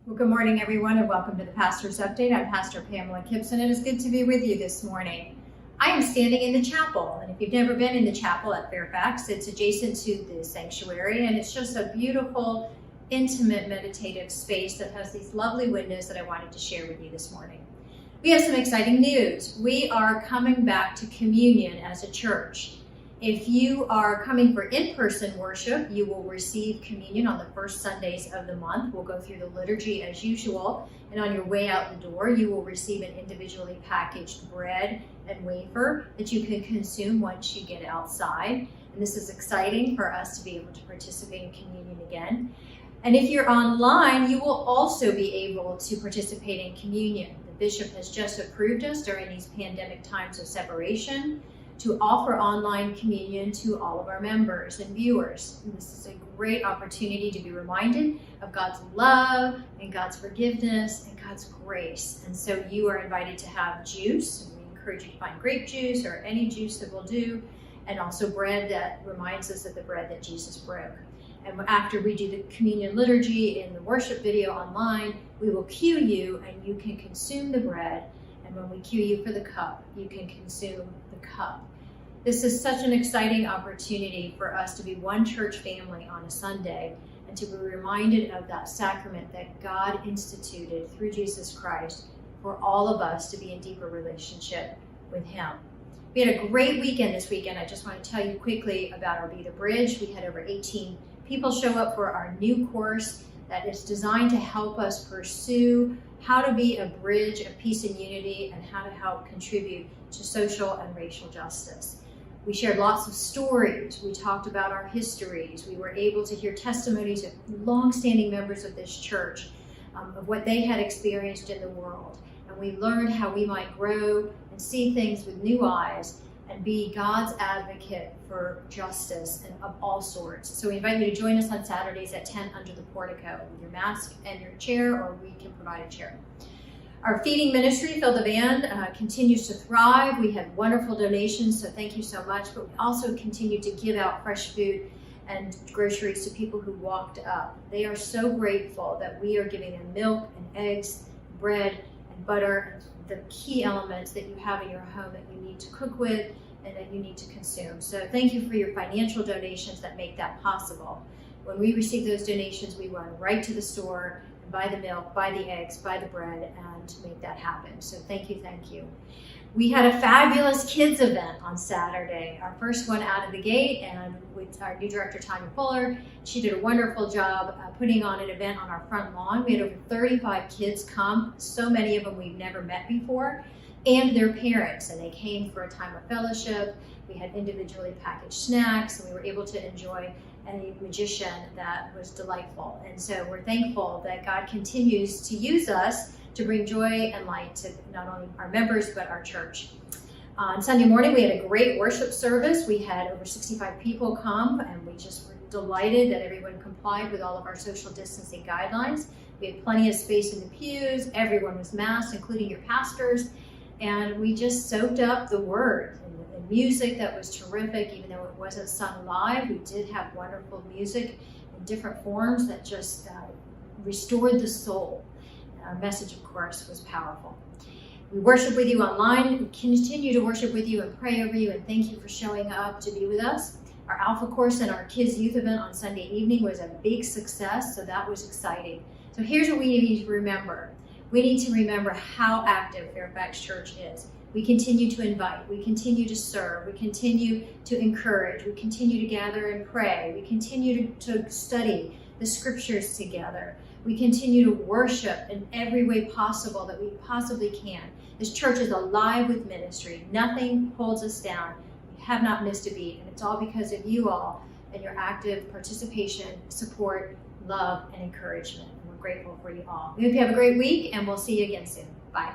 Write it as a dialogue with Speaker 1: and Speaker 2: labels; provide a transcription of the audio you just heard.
Speaker 1: Well, good morning, everyone, and welcome to the Pastor's Update. I'm Pastor Pamela Kipson. It is good to be with you this morning. I am standing in the chapel, and if you've never been in the chapel at Fairfax, it's adjacent to the sanctuary, and it's just a beautiful, intimate, meditative space that has these lovely windows that I wanted to share with you this morning. We have some exciting news. We are coming back to communion as a church. If you are coming for in-person worship, you will receive communion on the first Sundays of the month. We'll go through the liturgy as usual, and on your way out the door, you will receive an individually packaged bread and wafer that you can consume once you get outside. And this is exciting for us to be able to participate in communion again. And if you're online, you will also be able to participate in communion. The bishop has just approved us during these pandemic times of separation to offer online communion to all of our members and viewers. And this is a great opportunity to be reminded of God's love and God's forgiveness and God's grace. And so you are invited to have juice, and we encourage you to find grape juice or any juice that will do, and also bread that reminds us of the bread that Jesus broke. And after we do the communion liturgy in the worship video online, we will cue you and you can consume the bread. And when we cue you for the cup, you can consume the cup. This is such an exciting opportunity for us to be one church family on a Sunday and to be reminded of that sacrament that God instituted through Jesus Christ for all of us to be in deeper relationship with Him. We had a great weekend this weekend. I just want to tell you quickly about our Be the Bridge. We had over 18 people show up for our new course that is designed to help us pursue how to be a bridge of peace and unity and how to help contribute to social and racial justice. We shared lots of stories. We talked about our histories. We were able to hear testimonies of longstanding members of this church of what they had experienced in the world. And we learned how we might grow and see things with new eyes and be God's advocate for justice and of all sorts. So we invite you to join us on Saturdays at 10 under the portico with your mask and your chair, or we can provide a chair. Our feeding ministry, Fill the Van, continues to thrive. We had wonderful donations, so thank you so much. But we also continue to give out fresh food and groceries to people who walked up. They are so grateful that we are giving them milk and eggs, bread and butter, the key elements that you have in your home that you need to cook with and that you need to consume. So thank you for your financial donations that make that possible. When we receive those donations, we run right to the store and buy the milk, buy the eggs, buy the bread, and make that happen. So thank you, thank you. We had a fabulous kids event on Saturday, our first one out of the gate, and with our new director, Tanya Fuller. She did a wonderful job putting on an event on our front lawn. We had over 35 kids come, so many of them we've never met before, and their parents, and they came for a time of fellowship. We had individually packaged snacks, and we were able to enjoy a magician that was delightful. And so we're thankful that God continues to use us to bring joy and light to not only our members, but our church. On Sunday morning, we had a great worship service. We had over 65 people come, and we just were delighted that everyone complied with all of our social distancing guidelines. We had plenty of space in the pews. Everyone was masked, including your pastors. And we just soaked up the word and music that was terrific, even though it wasn't sung live. We did have wonderful music in different forms that just restored the soul. Our message, of course, was powerful. We worship with you online. We continue to worship with you and pray over you, and thank you for showing up to be with us. Our Alpha course and our Kids Youth event on Sunday evening was a big success, so that was exciting. So here's what we need to remember. We need to remember how active Fairfax Church is. We continue to invite, we continue to serve, we continue to encourage, we continue to gather and pray, we continue to study the scriptures together. We continue to worship in every way possible that we possibly can. This church is alive with ministry. Nothing holds us down. We have not missed a beat, and it's all because of you all and your active participation, support, love, and encouragement. And we're grateful for you all. We hope you have a great week, and we'll see you again soon. Bye.